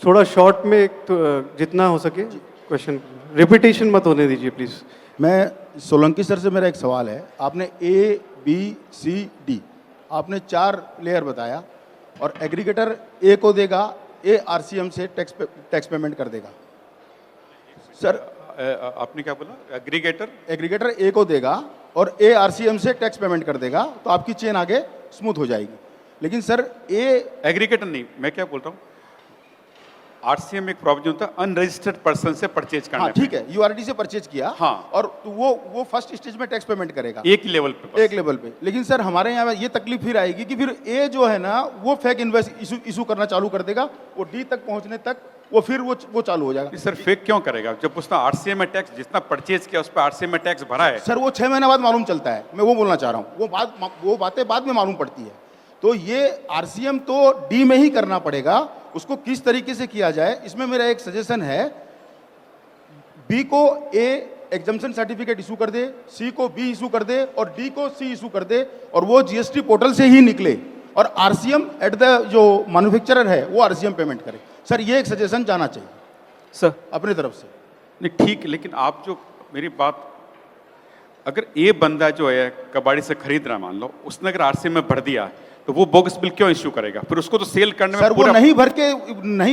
थोड़ा शॉर्ट में तो जितना हो सके क्वेश्चन, रिपीटेशन मत होने दीजिए प्लीज़। मैं सोलंकी सर से मेरा एक सवाल है, आपने ए बी सी डी आपने 4 लेयर बताया और एग्रीगेटर ए को देगा, ए आरसीएम से टैक्स पेमेंट कर देगा। सर आपने क्या बोला? एग्रीगेटर ए को देगा और ए आरसीएम से टैक्स पेमेंट कर देगा, तो आपकी चेन आगे स्मूथ हो जाएगी। लेकिन सर एग्रीगेटर नहीं, मैं क्या बोल रहा हूँ, आरसीएम एक प्रोविजन होता है अनरजिस्टर्ड पर्सन से परचेज करना। हाँ ठीक है, यूआरडी से परचेज किया, हाँ, और तो वो फर्स्ट स्टेज में टैक्स पेमेंट करेगा एक ही लेवल पे, एक लेवल पे। लेकिन सर हमारे यहाँ ये तकलीफ फिर आएगी कि फिर ए जो है ना वो फेक इन्वेस्ट इशू करना चालू कर देगा, वो डी तक पहुंचने तक वो चालू हो जाएगा। सर फेक क्यों करेगा? जब उसने आरसीएम में टैक्स जितना परचेज किया उस पर आरसीएम में टैक्स भरा है। सर वो 6 महीने बाद मालूम चलता है, मैं वो बोलना चाह रहा हूँ, वो बातें बाद में मालूम पड़ती है। तो ये आरसीएम तो डी में ही करना पड़ेगा, उसको किस तरीके से किया जाए, इसमें मेरा एक सजेशन है, बी को ए एग्जम्पशन सर्टिफिकेट इशू कर दे, सी को बी इशू कर दे और डी को सी इशू कर दे, और वो जीएसटी पोर्टल से ही निकले, और आरसीएम एट द जो मैन्युफैक्चरर है वो आरसीएम पेमेंट करे। सर ये एक सजेशन जाना चाहिए सर अपने तरफ से। नहीं ठीक, लेकिन आप जो मेरी बात, अगर ए बंदा जो है कबाड़ी से खरीद रहा, मान लो उसने अगर आरसीएम में भर दिया, तो वो बोगस बिल क्यों इशू करेगा? फिर उसको तो सेल करने में सर पूरा... वो नहीं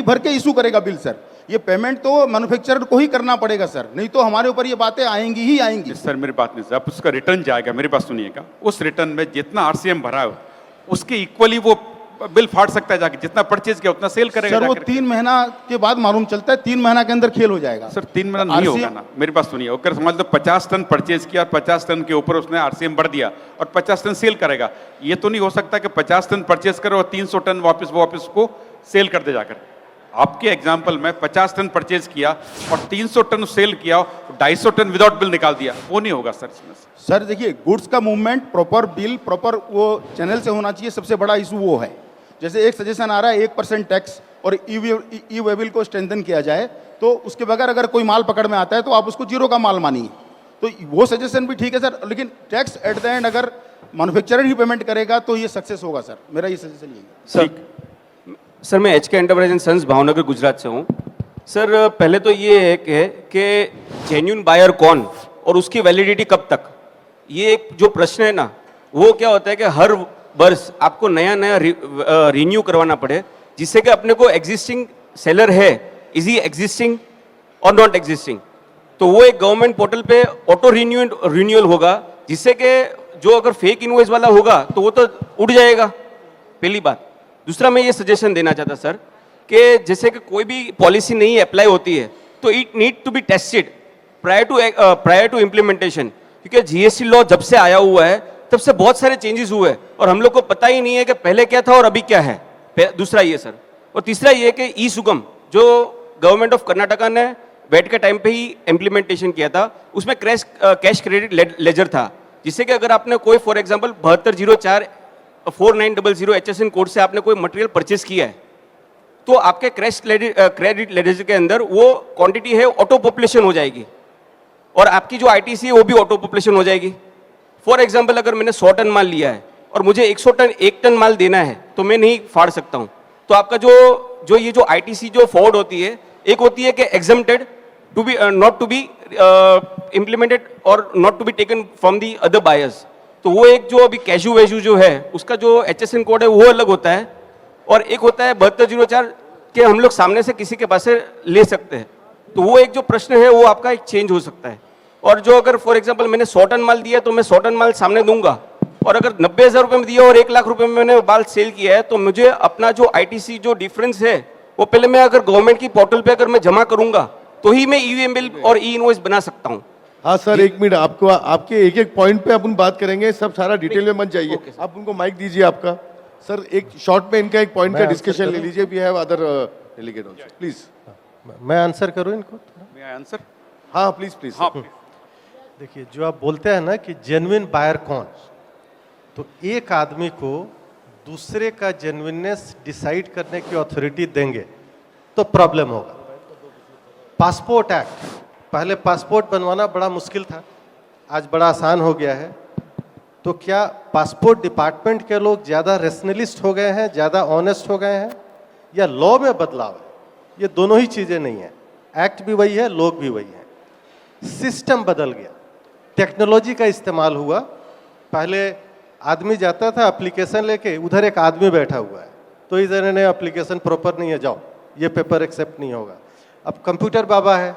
भर के इशू करेगा बिल। सर ये पेमेंट तो मैन्युफैक्चरर को ही करना पड़ेगा सर, नहीं तो हमारे ऊपर ये बातें आएंगी ही आएंगी। सर मेरी बात नहीं, जब उसका रिटर्न जाएगा, मेरी बात सुनिएगा, उस रिटर्न में जितना आरसीएम भरा है उसके इक्वली वो बिल फाड़ सकता है जाके, जितना परचेज किया उतना सेल करेगा। सर वो 3 महीना के बाद मालूम चलता है, 3 महीना के अंदर खेल हो जाएगा। सर 3 महीना नहीं होगा ना, मेरी बात सुनिए, अगर समझ लो 50 टन परचेज किया और 50 टन के ऊपर उसने आरसीएम भर दिया और 50 टन सेल करेगा, ये तो नहीं हो सकता कि 50 टन परचेज करो और 300 टन वापस को सेल कर दे जाकर। आपके एग्जाम्पल में 50 टन परचेज किया और 300 टन सेल किया, 250 टन विदाउट बिल निकाल दिया, वो नहीं होगा सर इसमें। सर देखिए, गुड्स का मूवमेंट प्रॉपर बिल प्रॉपर वो चैनल से होना चाहिए, सबसे बड़ा इशू वो है। जैसे एक सजेशन आ रहा है 1% टैक्स और ई वेबिल को स्ट्रेंथन किया जाए, तो उसके बगैर अगर कोई माल पकड़ में आता है तो आप उसको 0 का माल मानिए, तो वो सजेशन भी ठीक है सर। लेकिन टैक्स एट द एंड अगर मैन्युफैक्चरर ही पेमेंट करेगा तो ये सक्सेस होगा सर, मेरा ये सजेशन यही है। सर मैं HK enterprise and sons Bhavnagar Gujarat से हूँ। सर पहले तो ये है कि जेन्युइन बायर कौन और उसकी वैलिडिटी कब तक, ये एक जो प्रश्न है ना, वो क्या होता है कि हर वर्ष आपको नया रिन्यू करवाना पड़े, जिससे कि अपने को एग्जिस्टिंग सेलर है, इज ही एग्जिस्टिंग और नॉट एग्जिस्टिंग, तो वो एक गवर्नमेंट पोर्टल पे ऑटो रिन्यूअल होगा, जिससे कि जो अगर फेक इनवॉइस वाला होगा तो वो तो उड़ जाएगा, पहली बात। दूसरा मैं ये सजेशन देना चाहता सर कि जैसे कि कोई भी पॉलिसी नई अप्लाई होती है तो it need to be tested prior to implementation, क्योंकि जीएसटी लॉ जब से आया हुआ है तब से बहुत सारे चेंजेस हुए हैं और हम लोग को पता ही नहीं है कि पहले क्या था और अभी क्या है। दूसरा ये सर, और तीसरा ये कि ई सुगम जो गवर्नमेंट ऑफ कर्नाटका ने वेट के टाइम पे ही इम्प्लीमेंटेशन किया था, उसमें कैश क्रेडिट लेजर था, जिससे कि अगर आपने कोई फॉर एग्जांपल 72044900 HSN कोड से आपने कोई मटेरियल परचेस किया है, तो आपके कैश क्रेडिट लेजर के अंदर वो क्वांटिटी है ऑटो पॉपुलेशन हो जाएगी और आपकी जो आईटीसी है वो भी ऑटो पॉपुलेशन हो जाएगी। फॉर एग्जाम्पल अगर मैंने 100 टन माल लिया है और मुझे 1 टन माल देना है तो मैं नहीं फाड़ सकता हूँ। तो आपका ये जो आईटीसी जो फॉरवर्ड होती है, एक होती है कि exempted to be not to be implemented और not to be taken from the other buyers, तो वो एक जो अभी कैशू वैशू जो है उसका जो HSN कोड है वो अलग होता है, और एक होता है 7204 के हम लोग सामने से किसी के पास से ले सकते हैं, तो वो एक जो प्रश्न है वो आपका एक चेंज हो सकता है। और जो अगर फॉर एग्जांपल मैंने 100 टन माल दिया तो मैं 100 टन माल सामने दूंगा, और अगर 90,000 रुपये में दिया और 1 लाख रुपए में मैंने माल सेल किया है तो मुझे अपना जो आईटीसी जो डिफरेंस है वो पहले मैं अगर गवर्नमेंट की पोर्टल पे अगर मैं जमा करूंगा तो ही मैं ईवीएम बिल और ई इनवॉइस बना सकता हूँ। हाँ सर, 1 मिनट, आपको आपके एक पॉइंट पे अपन बात करेंगे, सब सारा डिटेल में मत जाइए। आप उनको माइक दीजिए आपका। सर एक शॉर्ट में इनका एक पॉइंट का डिस्कशन ले लीजिए। We have other delegate also, please. मैं आंसर करूं इनको? आंसर? हाँ प्लीज प्लीज। हाँ देखिए, जो आप बोलते हैं ना कि जेन्युइन बायर कौन, तो एक आदमी को दूसरे का जेन्युइननेस डिसाइड करने की अथॉरिटी देंगे तो प्रॉब्लम होगा। पासपोर्ट एक्ट, पहले पासपोर्ट बनवाना बड़ा मुश्किल था, आज बड़ा आसान हो गया है। तो क्या पासपोर्ट डिपार्टमेंट के लोग ज़्यादा रेशनलिस्ट हो गए हैं, ज़्यादा ऑनेस्ट हो गए हैं, या लॉ में बदलाव है? ये दोनों ही चीज़ें नहीं है। एक्ट भी वही है, लोग भी वही हैं। सिस्टम बदल गया, टेक्नोलॉजी का इस्तेमाल हुआ। पहले आदमी जाता था एप्लीकेशन लेके, उधर एक आदमी बैठा हुआ है, तो इधर ने एप्लीकेशन प्रॉपर नहीं है, जाओ ये पेपर एक्सेप्ट नहीं होगा। अब कंप्यूटर बाबा है,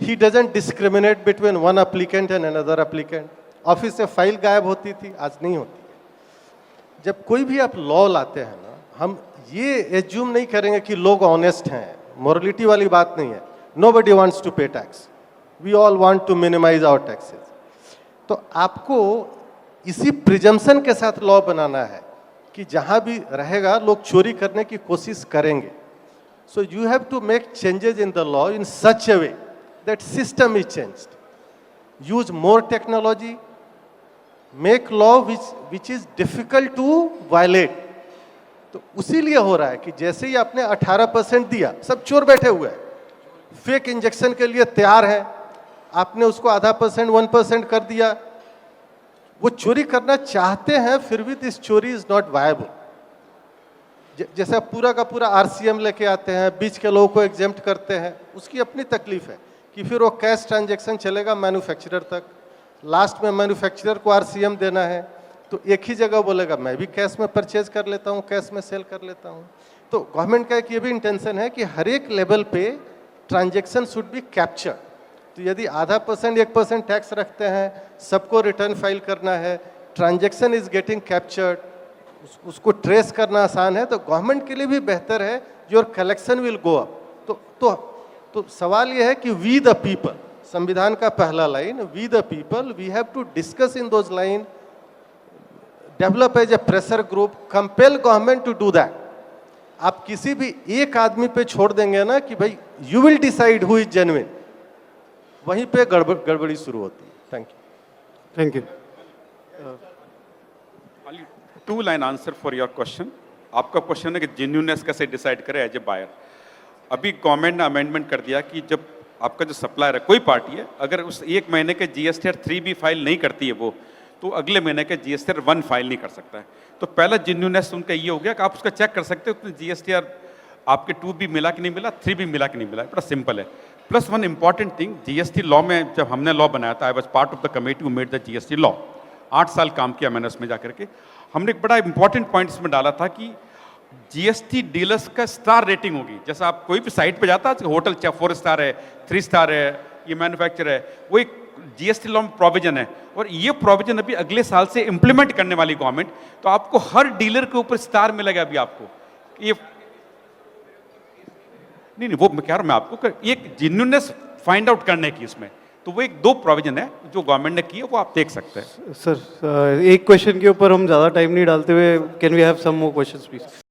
he doesn't discriminate between one applicant and another applicant. Office से फाइल गायब होती थी, आज नहीं होती है। जब कोई भी आप लॉ लाते हैं ना, हम ये एज्यूम नहीं करेंगे कि लोग ऑनेस्ट हैं, मोरलिटी वाली बात नहीं है। Nobody wants to pay tax, we all want to minimize our taxes. तो आपको इसी प्रिजम्पशन के साथ लॉ बनाना है कि जहां भी रहेगा लोग चोरी करने की कोशिश करेंगे। So you have to make changes in the law in such a way that system is changed. Use more technology, make law which is difficult to violate. तो उसीलिए हो रहा है कि जैसे ही आपने 18% दिया, सब चोर बैठे हुए हैं, फेक इंजेक्शन के लिए तैयार है। आपने उसको आधा % 1% कर दिया, वो चोरी करना चाहते हैं, फिर भी दिस चोरी इज नॉट वायबल। जैसे आप पूरा का पूरा RCM लेके आते हैं, बीच के लोगों को एग्जेम्प्ट करते हैं, उसकी अपनी तकलीफ है कि फिर वो कैश ट्रांजैक्शन चलेगा मैन्युफैक्चरर तक, लास्ट में मैन्युफैक्चरर को RCM देना है, तो एक ही जगह बोलेगा मैं भी कैश में परचेज कर लेता हूँ, कैश में सेल कर लेता हूँ। तो गवर्नमेंट का एक ये भी इंटेंशन है कि हर एक लेवल पे ट्रांजैक्शन शुड बी कैप्चर्ड। तो यदि आधा % 1% टैक्स रखते हैं, सबको रिटर्न फाइल करना है, ट्रांजैक्शन इज गेटिंग कैप्चर्ड, उसको ट्रेस करना आसान है, तो गवर्नमेंट के लिए भी बेहतर है, your collection will go up. तो सवाल ये है कि वी द पीपल, संविधान का पहला line, we the people, we have to discuss in those line, develop as a pressure group, compel government to do that. आप किसी भी एक आदमी पे छोड़ देंगे ना कि भाई you will decide who is genuine, वहीं पे गड़बड़ी शुरू होती है। Thank you. Two line answer for your question. आपका क्वेश्चन है कि जेन्यूनेस कैसे डिसाइड करें एज ए बायर। अभी गवर्नमेंट ने अमेंडमेंट कर दिया कि जब आपका जो सप्लायर है, कोई पार्टी है, अगर उस एक महीने के GSTR 3B फाइल नहीं करती है वो, तो अगले महीने के GSTR 1 फाइल नहीं कर सकता है। तो पहला जेन्यूनेस उनका ये हो गया कि आप उसका चेक कर सकते हो कि GSTR आपके 2B मिला कि नहीं मिला, 3B मिला कि नहीं मिला, बड़ा सिंपल है। Plus one important thing, GST law में जब हमने लॉ बनाया था, I was part of the committee who made the GST law, 8 साल काम किया मैंने उसमें जाकर के। हमने एक बड़ा इंपॉर्टेंट पॉइंट इसमें डाला था कि GST डीलर्स का स्टार रेटिंग होगी। जैसा आप कोई भी साइट पे जाता है, होटल चाहे 4 स्टार है, 3 स्टार है, ये मैन्युफैक्चर है, वो एक GST लॉ में प्रोविजन है, और ये प्रोविजन अभी अगले साल से इंप्लीमेंट करने वाली गवर्नमेंट। तो आपको हर डीलर के ऊपर स्टार मिलेगा अभी आपको। ये नहीं, वो मैं कह रहा हूं मैं आपको एक जेन्युइननेस फाइंड आउट करने की इसमें, तो वो एक 2 प्रोविजन है जो गवर्नमेंट ने की है, वो आप देख सकते हैं। सर एक क्वेश्चन के ऊपर हम ज़्यादा टाइम नहीं डालते हुए, can we have some more questions please?